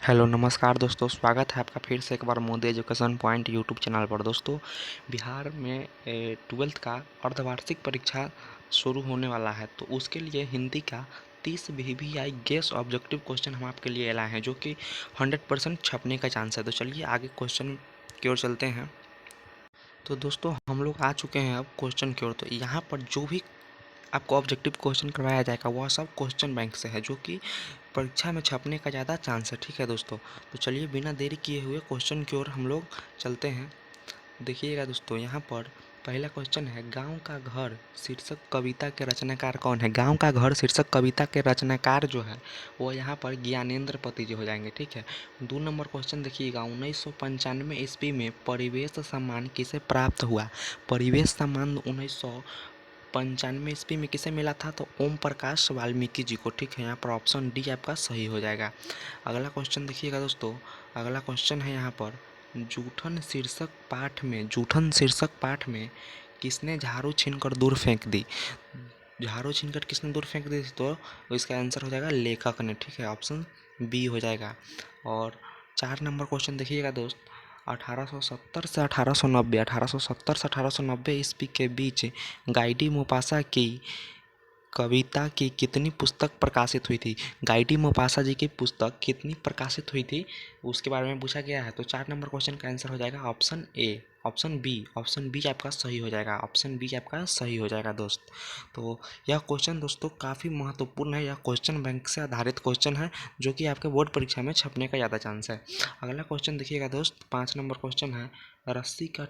Hello नमस्कार दोस्तों, स्वागत है आपका फिर से एक बार Modi education point YouTube channel पर। दोस्तों, बिहार में 12th का अर्धवार्षिक परीक्षा शुरू होने वाला है, तो उसके लिए हिंदी का 30 VVI गेस ऑब्जेक्टिव क्वेश्चन हम आपके लिए लाए हैं, जो कि 100% छपने का चांस है। तो चलिए आगे क्वेश्चन की ओर चलते हैं। तो दोस्तों, हम लोग आ चुके हैं अब क्वेश्चन की ओर। तो यहाँ पर जो भी आपको ऑब्जेक्टिव क्वेश्चन करवाया जाएगा वह सब क्वेश्चन बैंक से है, जो कि परीक्षा में छपने का ज़्यादा चांस है। ठीक है दोस्तों, तो चलिए बिना देरी किए हुए क्वेश्चन की ओर हम लोग चलते हैं। देखिएगा दोस्तों, यहाँ पर पहला क्वेश्चन है, गांव का घर शीर्षक कविता के रचनाकार कौन है। गांव का घर शीर्षक कविता के रचनाकार जो है वो यहाँ पर ज्ञानेंद्र पति जी हो जाएंगे। ठीक है। 2 नंबर क्वेश्चन देखिएगा, 1995 ईस्वी में परिवेश सम्मान किसे प्राप्त हुआ। परिवेश सम्मान 1995 ईस्वी में किसे मिला था, तो ओम प्रकाश वाल्मीकि जी को। ठीक है, यहाँ पर ऑप्शन डी आपका सही हो जाएगा। अगला क्वेश्चन देखिएगा दोस्तों, अगला क्वेश्चन है यहाँ पर, जूठन शीर्षक पाठ में किसने झाड़ू छीनकर दूर फेंक दी। झाड़ू छीनकर किसने दूर फेंक दी, तो इसका आंसर हो जाएगा लेखक ने। ठीक है, ऑप्शन बी हो जाएगा। और 4 नंबर क्वेश्चन देखिएगा दोस्त, 1870 से 1890 ईस्वी के बीच गाइडी मोपासा की कविता की कितनी पुस्तक प्रकाशित हुई थी। गाइडी मोपासा जी की पुस्तक कितनी प्रकाशित हुई थी, उसके बारे में पूछा गया है। तो 4 नंबर क्वेश्चन का आंसर हो जाएगा ऑप्शन ए, ऑप्शन बी आपका सही हो जाएगा। ऑप्शन बी आपका सही हो जाएगा दोस्त। तो यह क्वेश्चन दोस्तों काफ़ी महत्वपूर्ण है। यह क्वेश्चन बैंक से आधारित क्वेश्चन है, जो कि आपके बोर्ड परीक्षा में छपने का ज़्यादा चांस है। अगला क्वेश्चन देखिएगा दोस्त, 5 नंबर क्वेश्चन है, रस्सी का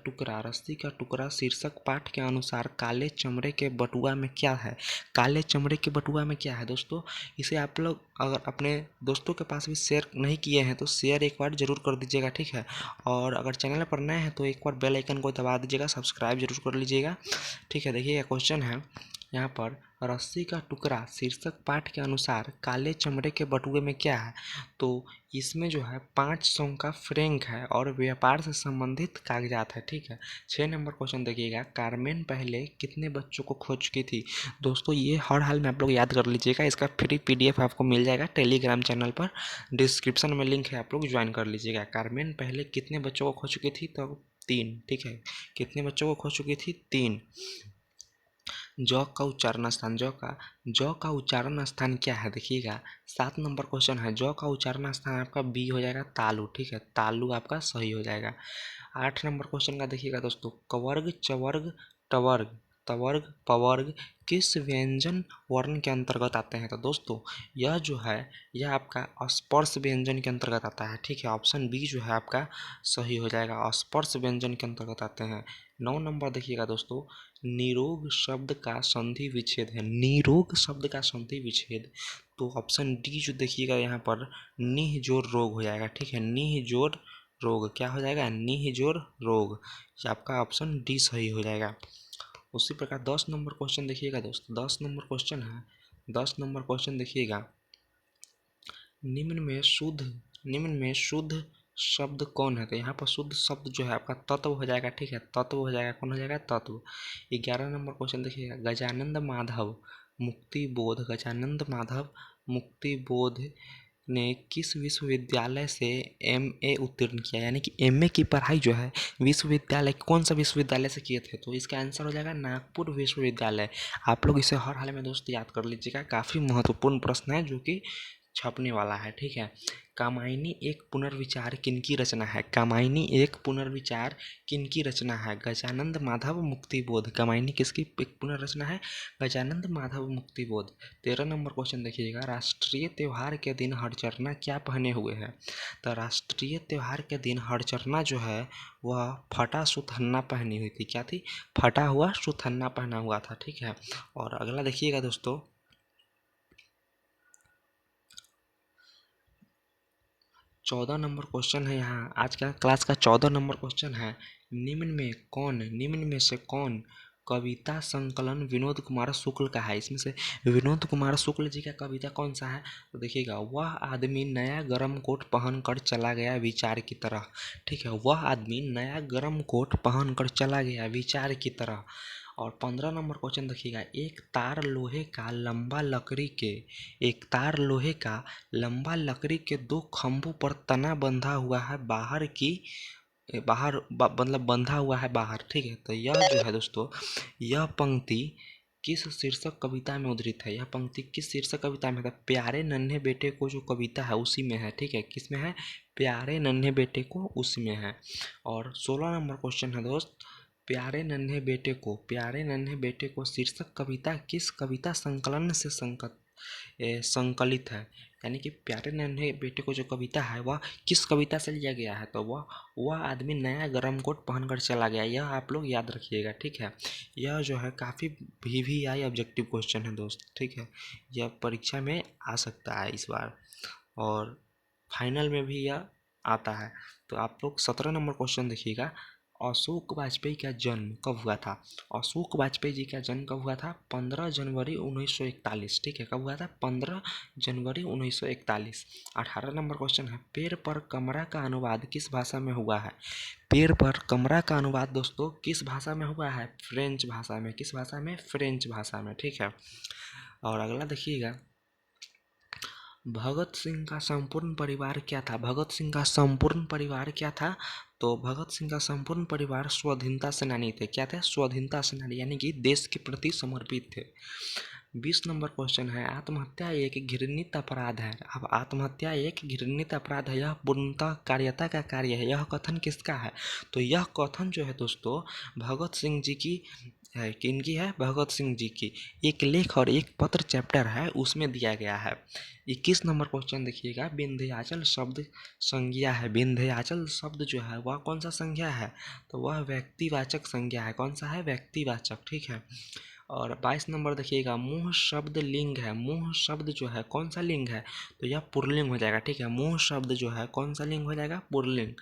टुकड़ा शीर्षक पाठ के अनुसार काले चमड़े के बटुआ में क्या है। काले चमड़े के बटुआ में क्या है दोस्तों, इसे आप लोग अगर अपने दोस्तों के पास भी शेयर नहीं किए हैं तो शेयर एक बार ज़रूर कर दीजिएगा। ठीक है, और अगर चैनल पर नए हैं तो एक बार बेल आइकन को दबा दीजिएगा, सब्सक्राइब जरूर कर लीजिएगा। ठीक है, देखिएगा क्वेश्चन है यहाँ पर, रस्सी का टुकड़ा शीर्षक पाठ के अनुसार काले चमड़े के बटुए में क्या है। तो इसमें जो है 500 का फ्रैंक है और व्यापार से संबंधित कागजात है। ठीक है। 6 नंबर क्वेश्चन देखिएगा, कारमेन पहले कितने बच्चों को खो चुकी थी। दोस्तों, ये हर हाल में आप लोग याद कर लीजिएगा, इसका फ्री PDF आपको मिल जाएगा टेलीग्राम चैनल पर, डिस्क्रिप्शन में लिंक है, आप लोग ज्वाइन कर लीजिएगा। कारमेन पहले कितने बच्चों को खो चुकी थी, तो 3। ठीक है, कितने बच्चों को खो चुकी थी, 3। जौ का उच्चारण स्थान, जौ का उच्चारण स्थान क्या है देखिएगा। 7 नंबर क्वेश्चन है, जौ का उच्चारण स्थान आपका बी हो जाएगा, तालु। ठीक है, तालु आपका सही हो जाएगा। 8 नंबर क्वेश्चन का देखिएगा दोस्तों, कवर्ग चवर्ग टवर्ग तवर्ग पवर्ग किस व्यंजन वर्ण के अंतर्गत आते हैं। तो दोस्तों, यह जो है यह आपका स्पर्श व्यंजन के अंतर्गत आता है। ठीक है, ऑप्शन बी जो है आपका सही हो जाएगा, स्पर्श व्यंजन के अंतर्गत आते हैं। 9 नंबर देखिएगा दोस्तों, निरोग शब्द का संधि विच्छेद है। निरोग शब्द का संधि विच्छेद, तो ऑप्शन डी जो देखिएगा यहाँ पर निह जोड़ रोग हो जाएगा। ठीक है, निह जोड़ रोग क्या हो जाएगा, निह जोड़ रोग। ये आपका ऑप्शन डी सही हो जाएगा। उसी प्रकार 10 नंबर क्वेश्चन देखिएगा दोस्त, 10 नंबर क्वेश्चन है, 10 नंबर क्वेश्चन देखिएगा, निम्न में शुद्ध शब्द कौन है। तो यहाँ पर शुद्ध शब्द जो है आपका तत्व हो जाएगा। ठीक है, तत्व हो जाएगा, कौन हो जाएगा, तत्व। 11 नंबर क्वेश्चन देखिएगा, गजानंद माधव मुक्ति बोध, गजानंद माधव मुक्ति बोध ने किस विश्वविद्यालय से MA उत्तीर्ण किया, यानी कि MA की पढ़ाई जो है विश्वविद्यालय, कौन सा विश्वविद्यालय से किए थे। तो इसका आंसर हो जाएगा नागपुर विश्वविद्यालय। आप लोग इसे हर हाल में दोस्त याद कर लीजिएगा, काफ़ी महत्वपूर्ण प्रश्न है जो कि छपने वाला है। ठीक है, कामायनी एक पुनर्विचार किनकी रचना है। कामायनी एक पुनर्विचार किनकी रचना है, गजानंद माधव मुक्तिबोध। कामायनी किसकी एक पुनर्रचना है, गजानंद माधव मुक्तिबोध। 13 नंबर क्वेश्चन देखिएगा, राष्ट्रीय त्यौहार के दिन हरचरना क्या पहने हुए है। तो राष्ट्रीय त्यौहार के दिन हरचरना जो है वह फटा सुथन्ना पहनी हुई थी। क्या थी, फटा हुआ सुथन्ना पहना हुआ था। ठीक है, और अगला देखिएगा दोस्तों, 14 नंबर क्वेश्चन है। यहाँ आज का क्लास का 14 नंबर क्वेश्चन है, निम्न में से कौन कविता संकलन विनोद कुमार शुक्ल का है। इसमें से विनोद कुमार शुक्ल जी का कविता कौन सा है। तो देखिएगा, वह आदमी नया गरम कोट पहन कर चला गया विचार की तरह। ठीक है, वह आदमी नया गरम कोट पहन कर चला गया विचार की तरह। और 15 नंबर क्वेश्चन देखिएगा, एक तार लोहे का लंबा लकड़ी के दो खंभों पर तना बंधा हुआ है मतलब बंधा हुआ है बाहर, ठीक है। तो यह जो है दोस्तों, यह पंक्ति किस शीर्षक कविता में उद्धृत है? यह पंक्ति किस शीर्षक कविता में है? प्यारे नन्हे बेटे को जो कविता है उसी में है, ठीक है। किस में है? प्यारे नन्हे बेटे को उसी में है। और 16 नंबर क्वेश्चन है दोस्त, प्यारे नन्हे बेटे को शीर्षक कविता किस कविता संकलन से संकलित है? यानी कि प्यारे नन्हे बेटे को जो कविता है वह किस कविता से लिया गया है? तो वह आदमी नया गरम कोट पहनकर चला गया, यह आप लोग याद रखिएगा, ठीक है। यह जो है काफ़ी VVI ऑब्जेक्टिव क्वेश्चन है दोस्त, ठीक है। यह परीक्षा में आ सकता है इस बार, और फाइनल में भी यह आता है। तो आप लोग 17 नंबर क्वेश्चन देखिएगा, अशोक वाजपेयी का जन्म कब हुआ था? अशोक वाजपेयी जी का जन्म कब हुआ था? 15 जनवरी 1941, ठीक है। कब हुआ था? 15 जनवरी 1941। 18 नंबर क्वेश्चन है, पेड़ पर कमरा का अनुवाद किस भाषा में हुआ है? पेड़ पर कमरा का अनुवाद दोस्तों किस भाषा में हुआ है? फ्रेंच भाषा में। किस भाषा में? फ्रेंच भाषा में, ठीक है। और अगला देखिएगा, भगत सिंह का संपूर्ण परिवार क्या था? भगत सिंह का संपूर्ण परिवार क्या था? तो भगत सिंह का संपूर्ण परिवार स्वाधीनता सेनानी थे। क्या थे? स्वाधीनता सेनानी, यानी कि देश के प्रति समर्पित थे। 20 नंबर क्वेश्चन है, आत्महत्या एक घृणित अपराध है। अब आत्महत्या एक घृणित अपराध है, यह पूर्णतः कायरता का कार्य है, यह कथन किसका है? तो यह कथन जो है दोस्तों भगत सिंह जी की है। किनकी है? भगत सिंह जी की। एक लेख और एक पत्र चैप्टर है उसमें दिया गया है। 21 नंबर क्वेश्चन देखिएगा, विंध्याचल शब्द संज्ञा है। विंध्याचल शब्द जो है वह कौन सा संज्ञा है? तो वह व्यक्तिवाचक संज्ञा है। कौन सा है? व्यक्तिवाचक, ठीक है। और 22 नंबर देखिएगा, मुँह शब्द लिंग है। मुँह शब्द जो है कौन सा लिंग है? तो यह पुल्लिंग हो जाएगा, ठीक है। मुँह शब्द जो है कौन सा लिंग हो जाएगा? पुल्लिंग।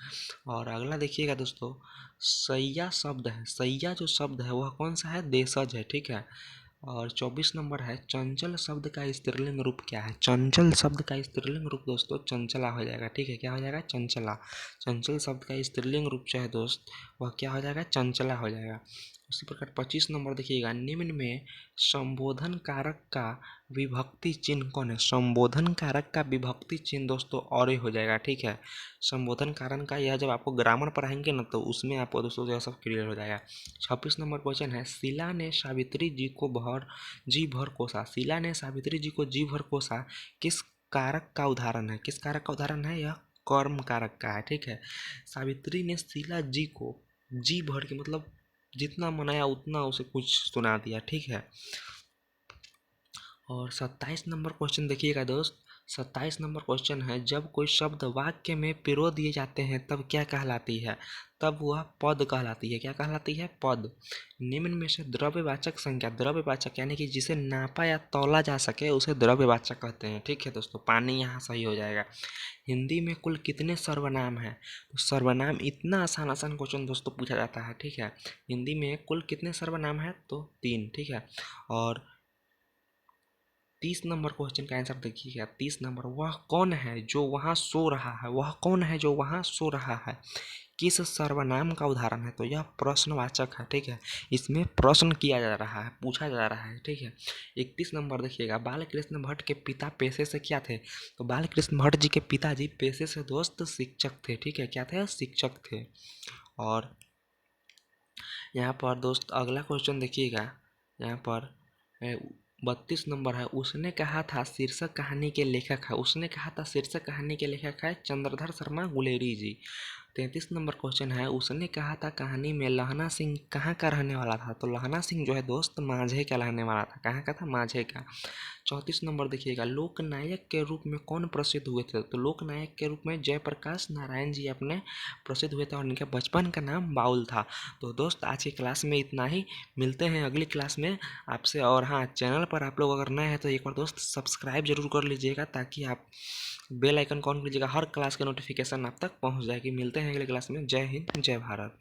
और अगला देखिएगा दोस्तों, सैया शब्द है। सैया जो शब्द है वह कौन सा है? देशज है, ठीक है। और 24 नंबर है, चंचल शब्द का स्त्रीलिंग रूप क्या है? चंचल शब्द का स्त्रीलिंग रूप दोस्तों चंचला हो जाएगा, ठीक है। क्या हो जाएगा? चंचला। चंचल शब्द का स्त्रीलिंग रूप जो है दोस्त वह क्या हो जाएगा? चंचला हो जाएगा। उसी प्रकार 25 नंबर देखिएगा, निम्न में संबोधन कारक का विभक्ति चिन्ह कौन है? संबोधन कारक का विभक्ति चिन्ह दोस्तों और हो जाएगा, ठीक है। संबोधन कारक का यह जब आपको ग्रामर पढ़ाएंगे ना तो उसमें आपको दोस्तों यह सब क्लियर हो जाएगा। 26 नंबर क्वेश्चन है, शीला ने सावित्री जी को जी भर कोसा। शीला ने सावित्री जी को जी भर कोसा किस कारक का उदाहरण है? किस कारक का उदाहरण है? यह कर्म कारक का है, ठीक है। सावित्री ने शीला जी को जी भर के मतलब जितना मनाया उतना उसे कुछ सुना दिया, ठीक है। और 27 नंबर क्वेश्चन देखिएगा दोस्त, 27 नंबर क्वेश्चन है, जब कोई शब्द वाक्य में पिरो दिए जाते हैं तब क्या कहलाती है? तब वह पद कहलाती है। क्या कहलाती है? पद। निम्न में से द्रव्यवाचक संज्ञा, द्रव्यवाचक यानी कि जिसे नापा या तौला जा सके उसे द्रव्यवाचक कहते हैं, ठीक है दोस्तों। पानी यहाँ सही हो जाएगा। हिंदी में कुल कितने सर्वनाम हैं? तो सर्वनाम, इतना आसान आसान क्वेश्चन दोस्तों पूछा जाता है, ठीक है। हिंदी में कुल कितने सर्वनाम हैं? तो 3, ठीक है। और 30 नंबर क्वेश्चन का आंसर देखिएगा। 30 नंबर, वह कौन है जो वहाँ सो रहा है? वह कौन है जो वहाँ सो रहा है? किस सर्वनाम का उदाहरण है? तो यह प्रश्नवाचक है, ठीक है। इसमें प्रश्न किया जा रहा है, पूछा जा रहा है, ठीक है। 31 नंबर देखिएगा, बालकृष्ण भट्ट के पिता पेशे से क्या थे? तो बालकृष्ण भट्ट जी के पिताजी पेशे से दोस्त शिक्षक थे, ठीक है। क्या थे? शिक्षक थे। और यहाँ पर दोस्त अगला क्वेश्चन देखिएगा, यहाँ पर 32 नंबर है, उसने कहा था शीर्षक कहानी के लेखक है। उसने कहा था शीर्षक कहानी के लेखक है चंद्रधर शर्मा गुलेरी जी। 33 नंबर क्वेश्चन है, उसने कहा था कहानी में लहना सिंह कहाँ का रहने वाला था? तो लहना सिंह जो है दोस्त माझे का रहने वाला था। कहाँ का था? माझे का। 34 नंबर देखिएगा, लोकनायक के रूप में कौन प्रसिद्ध हुए थे? तो लोकनायक के रूप में जयप्रकाश नारायण जी अपने प्रसिद्ध हुए थे और इनके बचपन का नाम बाउल था। तो दोस्त आज की क्लास में इतना ही, मिलते हैं अगली क्लास में आपसे। और हाँ, चैनल पर आप लोग अगर नए हैं तो एक बार दोस्त सब्सक्राइब जरूर कर लीजिएगा ताकि आप बेल आइकन ऑन कीजिएगा, हर क्लास के नोटिफिकेशन आप तक पहुंच जाएगी। मिलते हैं अगले क्लास में। जय हिंद, जय भारत।